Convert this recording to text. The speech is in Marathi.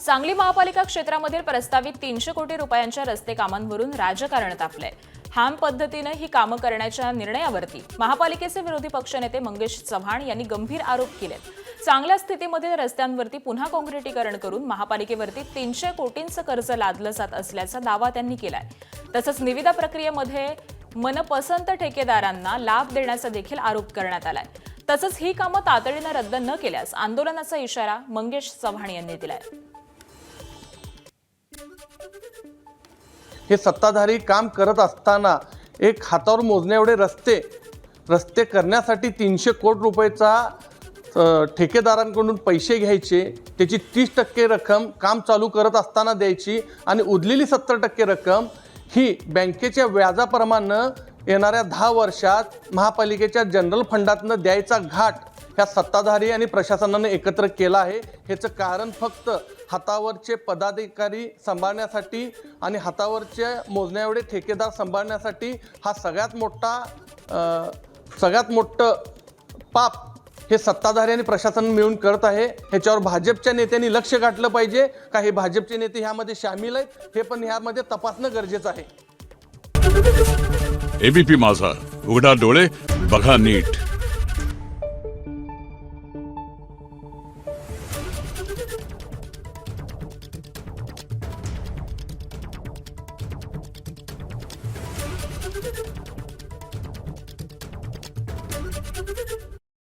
सांगली महापालिका क्षेत्रामधील प्रस्तावित 300 कोटी रुपयांच्या रस्ते कामांवरून राजकारण तापलंय। हाम पद्धतीने ही कामं करण्याच्या निर्णयावरती महापालिकेचे विरोधी पक्षनेते मंगेश चव्हाण यांनी गंभीर आरोप केलेत। चांगल्या स्थितीमध्ये रस्त्यांवरती पुन्हा काँक्रिटीकरण करून महापालिकेवरती 300 कोटींचं कर्ज लादलं जात असल्याचा दावा त्यांनी केलाय। तसंच निविदा प्रक्रियेमध्ये मनपसंत ठेकेदारांना लाभ देण्याचा देखील आरोप करण्यात आलाय। तसंच ही कामं तातडीने रद्द न केल्यास आंदोलनाचा इशारा मंगेश चव्हाण यांनी दिलाय। हे सत्ताधारी काम करत असताना एक हातावर मोजण्या एवढे रस्ते करण्यासाठी 300 कोटी रुपयाचा ठेकेदारांकडून पैसे घ्यायचे, त्याची 30% रक्कम काम चालू करत असताना द्यायची आणि उरलेली 70% रक्कम ही बँकेच्या व्याजाप्रमाणे येणाऱ्या 10 वर्षात महापालिकेच्या जनरल फंडातनं द्यायचा घाट ह्या सत्ताधारी आणि प्रशासनाने एकत्र केला आहे। ह्याचं कारण फक्त हातावरचे पदाधिकारी सांभाळण्यासाठी आणि हातावरचे मोजण्या एवढे ठेकेदार सांभाळण्यासाठी हा सगळ्यात मोठं पाप हे सत्ताधारी आणि प्रशासन मिळून करत आहे। ह्याच्यावर भाजपच्या नेत्यांनी लक्ष घातलं पाहिजे का हे भाजपचे नेते ह्यामध्ये सामील आहेत हे पण ह्यामध्ये तपासणं गरजेचं आहे। एबीपी माझा, उघडा डोळे बघा नीट।